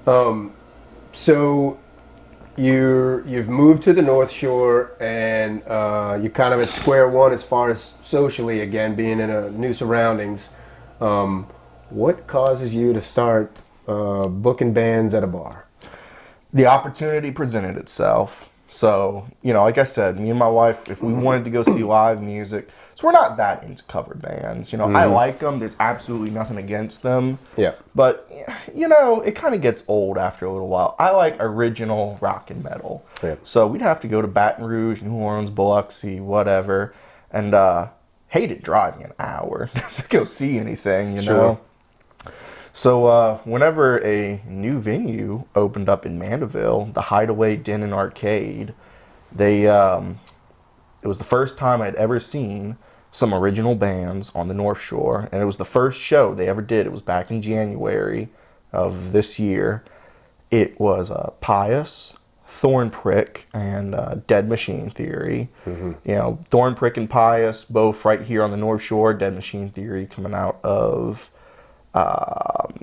So you've moved to the North Shore, and you're kind of at square one as far as socially again, being in new surroundings. What causes you to start booking bands at a bar? The opportunity presented itself. So, like I said, me and my wife, if we wanted to go see live music, so we're not that into cover bands. I like them. There's absolutely nothing against them. Yeah. But, it kind of gets old after a little while. I like original rock and metal. Yeah. So we'd have to go to Baton Rouge, New Orleans, Biloxi, whatever. And hated driving an hour to go see anything, you know. So whenever a new venue opened up in Mandeville, the Hideaway Den and Arcade, it was the first time I'd ever seen some original bands on the North Shore, and it was the first show they ever did. It was back in January of this year. It was Pious, Thornprick, and Dead Machine Theory. Thornprick and Pious, both right here on the North Shore. Dead Machine Theory coming out of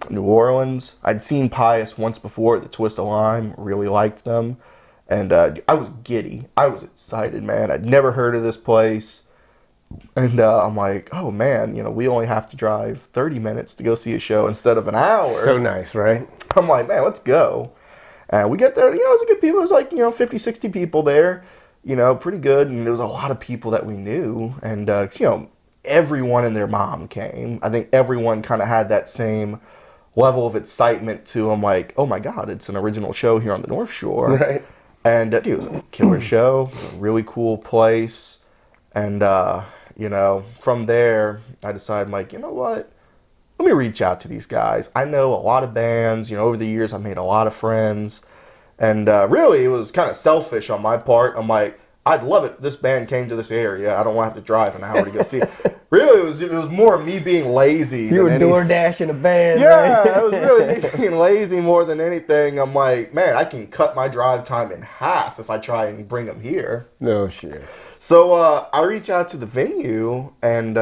New Orleans. I'd seen Pious once before at the Twist of Lime, really liked them, and I was giddy. I was excited, man. I'd never heard of this place, and I'm like, oh man, we only have to drive 30 minutes to go see a show instead of an hour. So nice, right? I'm like, man, let's go. And we get there, it was a good people. It was like, 50, 60 people there, pretty good, and there was a lot of people that we knew, and everyone and their mom came. I think everyone kind of had that same level of excitement to them, like, oh my God, it's an original show here on the North Shore. Right. And it was a killer show, a really cool place. And, from there, I decided, like, you know what? Let me reach out to these guys. I know a lot of bands. Over the years, I've made a lot of friends. And really, it was kind of selfish on my part. I'm like, I'd love it if this band came to this area. I don't want to have to drive an hour to go see it. Really, it was more me being lazy. You were door dashing a band. Yeah, right? it was really me being lazy more than anything. I'm like, man, I can cut my drive time in half if I try and bring them here. No shit. So I reach out to the venue, and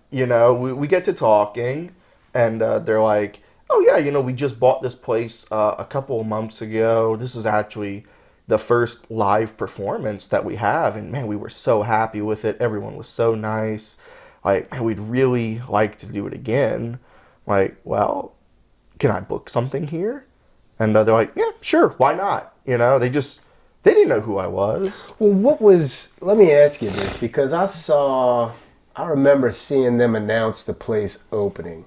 we get to talking, and they're like, oh yeah, we just bought this place a couple of months ago. This is actually the first live performance that we have, and man, we were so happy with it. Everyone was so nice. Like, we'd really like to do it again. Like, well, can I book something here? And they're like, yeah, sure, why not? They didn't know who I was. Well, let me ask you this, because I remember seeing them announce the place opening.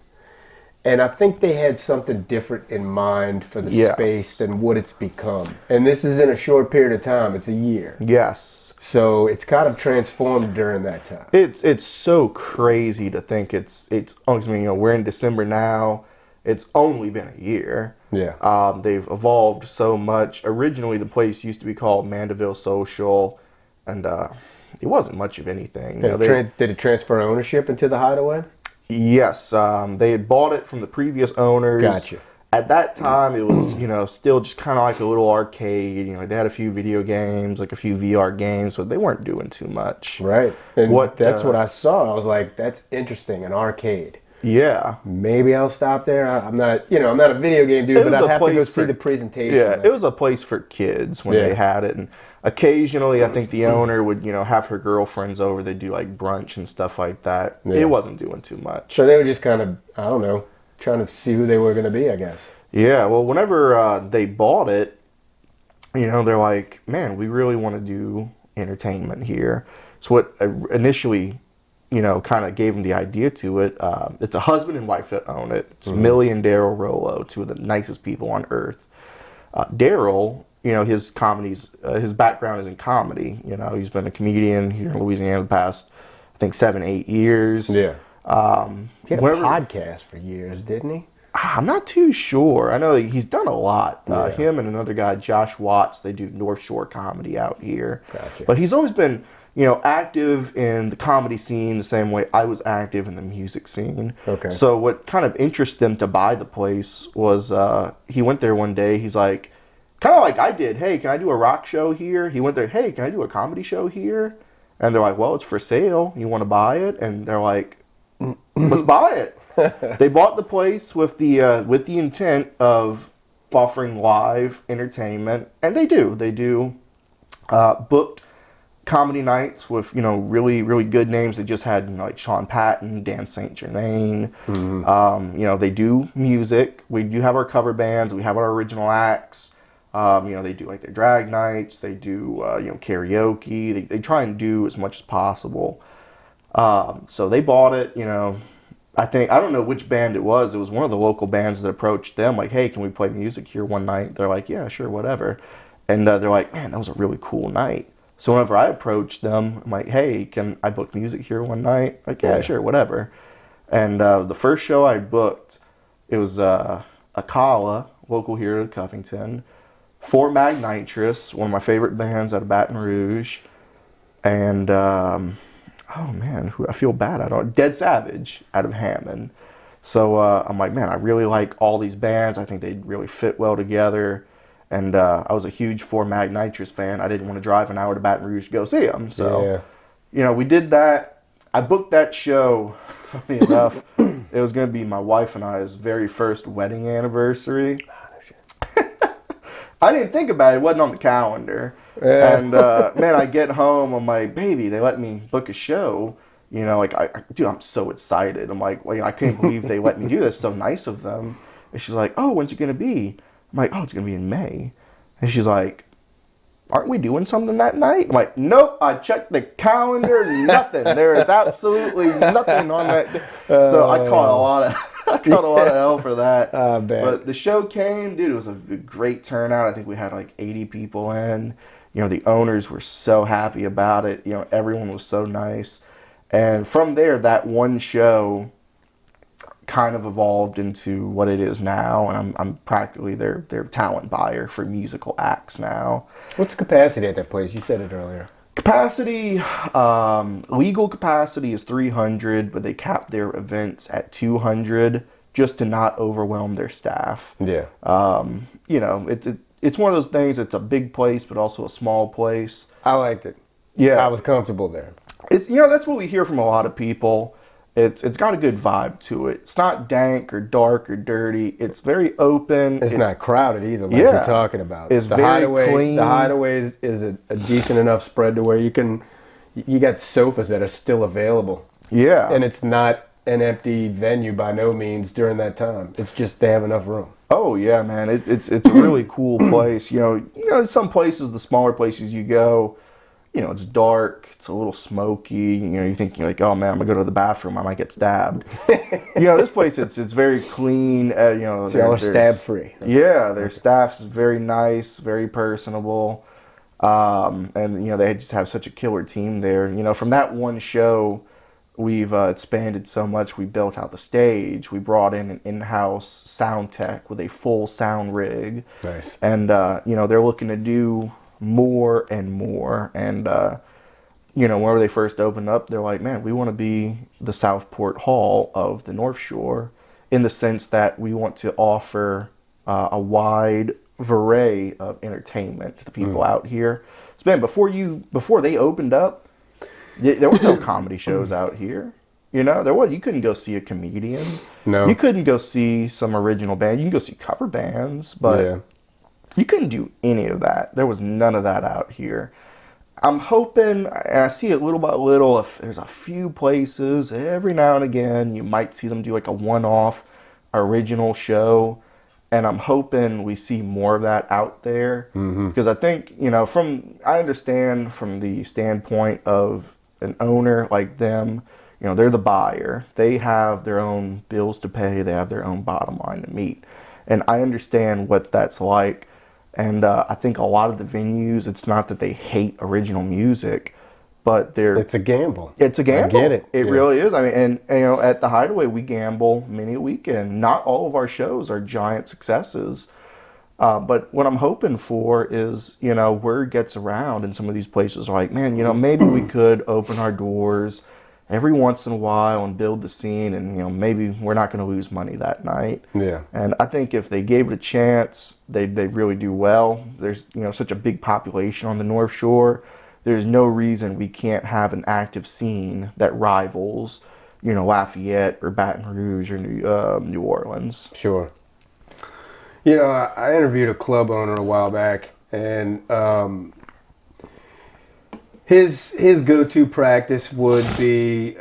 And I think they had something different in mind for the space than what it's become. And this is in a short period of time. It's a year. Yes. So it's kind of transformed during that time. It's so crazy to think we're in December now. It's only been a year. Yeah. They've evolved so much. Originally, the place used to be called Mandeville Social, and it wasn't much of anything. Did it transfer ownership into the Hideaway? Yes, they had bought it from the previous owners. Gotcha. At that time, it was, still just kind of like a little arcade. They had a few video games, like a few VR games, but they weren't doing too much. Right. And that's what I saw. I was like, that's interesting, an arcade. Yeah. Maybe I'll stop there. I'm not a video game dude, but I'd have to go see the presentation. Yeah, it was a place for kids when they had it, and occasionally, I think the owner would, have her girlfriends over. They'd do like brunch and stuff like that. Yeah. It wasn't doing too much. So they were just kind of, I don't know, trying to see who they were going to be, I guess. Yeah, well, whenever they bought it, they're like, man, we really want to do entertainment here. So what initially, kind of gave them the idea to it, it's a husband and wife that own it. It's Millie and Daryl Rollo, two of the nicest people on earth. Daryl, his background is in comedy. He's been a comedian here in Louisiana the past, I think, 7-8 years. Yeah. He had a podcast for years, didn't he? I'm not too sure. I know that he's done a lot. Him and another guy, Josh Watts, they do North Shore comedy out here. Gotcha. But he's always been, active in the comedy scene the same way I was active in the music scene. Okay. So what kind of interested them to buy the place was he went there one day. He's like, kind of like I did. Hey, can I do a rock show here? He went there. Hey, can I do a comedy show here? And they're like, well, it's for sale. You want to buy it? And they're like, let's buy it. They bought the place with the intent of offering live entertainment, and they do booked comedy nights with, you know, really, really good names. They just had, you know, like Sean Patton, Dan St. Germain. You know, they do music. We do have our cover bands. We have our original acts. You know, they do like their drag nights. They do, you know, karaoke. They try and do as much as possible. So they bought it, you know. I don't know which band it was. It was one of the local bands that approached them, like, hey, can we play music here one night? They're like, yeah, sure, whatever. And they're like, man, that was a really cool night. So whenever I approached them, I'm like, hey, can I book music here one night? Like, yeah, sure, whatever. And the first show I booked, it was Acala, local here in Covington, for Nitrous, one of my favorite bands out of Baton Rouge, and oh man, I feel bad. I don't. Dead Savage out of Hammond. So I'm like, man, I really like all these bands. I think they really fit well together. And I was a huge Nitrous fan. I didn't want to drive an hour to Baton Rouge to go see them. So, you know, we did that. I booked that show, funny enough. It was going to be my wife and I's very first wedding anniversary. I didn't think about it. It wasn't on the calendar. Yeah. And, man, I get home. I'm like, baby, they let me book a show. You know, like, dude, I'm so excited. I'm like, well, I can't believe they let me do this. So nice of them. And she's like, oh, when's it going to be? I'm like, oh, it's going to be in May. And she's like, aren't we doing something that night? I'm like, nope, I checked the calendar, nothing. There is absolutely nothing on that. So I caught a lot of hell for that. But the show came, dude, it was a great turnout. I think we had like 80 people in. You know, the owners were so happy about it. You know, everyone was so nice. And from there, that one show kind of evolved into what it is now, and I'm practically their talent buyer for musical acts now. What's the capacity at that place? You said it earlier. Capacity, legal capacity is 300, but they cap their events at 200 just to not overwhelm their staff. Yeah. You know, it's one of those things. It's a big place, but also a small place. I liked it. Yeah, I was comfortable there. It's, you know, that's what we hear from a lot of people. It's got a good vibe to it. It's not dank or dark or dirty. It's very open. It's not crowded either, like you're talking about. It's very clean. The Hideaway is a decent enough spread to where you got sofas that are still available. Yeah. And it's not an empty venue by no means during that time. It's just they have enough room. Oh yeah, man. It's a really cool place. You know, some places, the smaller places you go, you know, it's dark, it's a little smoky, you know, you're thinking like, oh man, I'm gonna go to the bathroom, I might get stabbed. You know, this place, it's very clean, you know. So they're stab free. Yeah, their staff's very nice, very personable. And, you know, they just have such a killer team there. You know, from that one show, we've expanded so much. We built out the stage. We brought in an in-house sound tech with a full sound rig. Nice. And, you know, they're looking to do more and more. And, you know, whenever they first opened up, they're like, man, we want to be the Southport Hall of the North Shore, in the sense that we want to offer a wide array of entertainment to the people out here. So, man, before they opened up, there were no comedy shows out here. You know, you couldn't go see a comedian. No. You couldn't go see some original band. You can go see cover bands, but you couldn't do any of that. There was none of that out here. I'm hoping, and I see it little by little, if there's a few places, every now and again, you might see them do like a one-off original show. And I'm hoping we see more of that out there. Because I think, you know, I understand from the standpoint of an owner like them, you know, they're the buyer. They have their own bills to pay. They have their own bottom line to meet. And I understand what that's like. And I think a lot of the venues, it's not that they hate original music, but it's a gamble. It's a gamble. I get it. It really is. I mean, and you know, at the Hideaway, we gamble many a weekend. Not all of our shows are giant successes. But what I'm hoping for is, you know, word gets around and some of these places are like, man, you know, maybe we could open our doors every once in a while and build the scene, and, you know, maybe we're not going to lose money that night. Yeah. And I think if they gave it a chance, they'd really do well. There's, you know, such a big population on the North Shore. There's no reason we can't have an active scene that rivals, you know, Lafayette or Baton Rouge or New Orleans. Sure. You know, I interviewed a club owner a while back, and his go-to practice would be,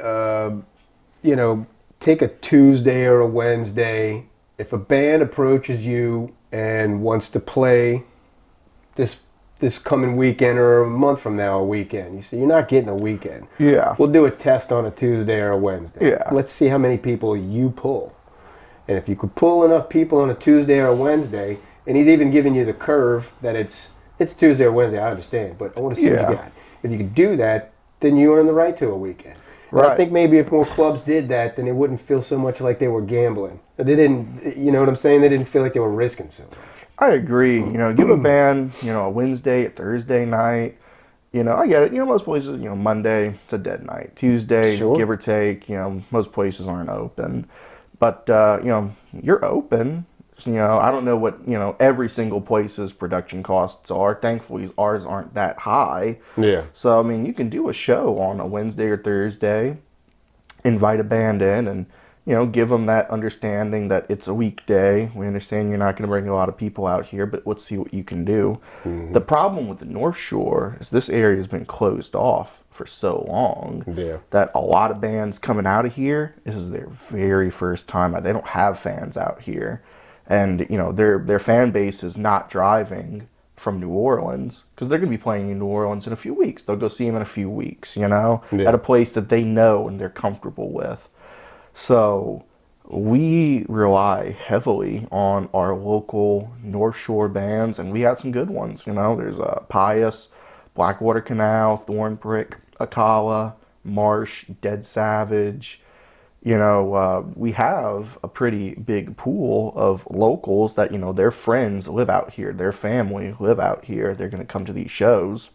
you know, take a Tuesday or a Wednesday. If a band approaches you and wants to play this coming weekend or a month from now, a weekend, you say, you're not getting a weekend. Yeah. We'll do a test on a Tuesday or a Wednesday. Yeah. Let's see how many people you pull. And if you could pull enough people on a Tuesday or a Wednesday, and he's even giving you the curve that it's Tuesday or Wednesday, I understand, but I want to see what you got. If you could do that, then you earn the right to a weekend. Right. I think maybe if more clubs did that, then it wouldn't feel so much like they were gambling. They didn't, you know what I'm saying? They didn't feel like they were risking so much. I agree. You know, give a band, you know, a Wednesday, a Thursday night. You know, I get it. You know, most places, you know, Monday, it's a dead night. Tuesday, Sure. Give or take, you know, most places aren't open. But, you know, you're open. You know, I don't know what, you know, every single place's production costs are. Thankfully, ours aren't that high. Yeah. So, I mean, you can do a show on a Wednesday or Thursday, invite a band in, and, you know, give them that understanding that it's a weekday. We understand you're not going to bring a lot of people out here, but let's see what you can do. Mm-hmm. The problem with the North Shore is this area has been closed off for so long that a lot of bands coming out of here, this is their very first time. They don't have fans out here. And, you know, their fan base is not driving from New Orleans because they're going to be playing in New Orleans in a few weeks. They'll go see them in a few weeks, you know, at a place that they know and they're comfortable with. So we rely heavily on our local North Shore bands, and we had some good ones. You know, there's Pious, Blackwater Canal, Thornprick, Acala, Marsh, Dead Savage. You know, we have a pretty big pool of locals that, you know, their friends live out here, their family live out here. They're going to come to these shows.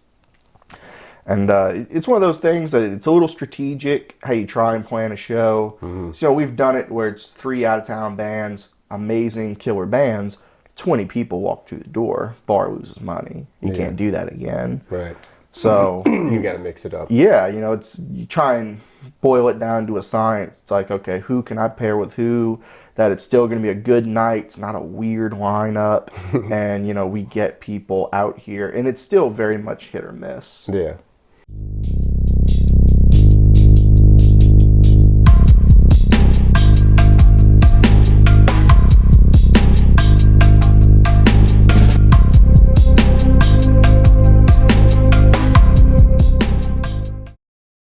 And it's one of those things that it's a little strategic how you try and plan a show. Mm-hmm. So we've done it where it's 3 out-of-town bands, amazing killer bands, 20 people walk through the door, bar loses money. You can't do that again. Right. So you got to mix it up. Yeah, you know, you try and boil it down to a science. It's like, okay, who can I pair with who? That it's still going to be a good night. It's not a weird lineup. And, you know, we get people out here. And it's still very much hit or miss. Yeah.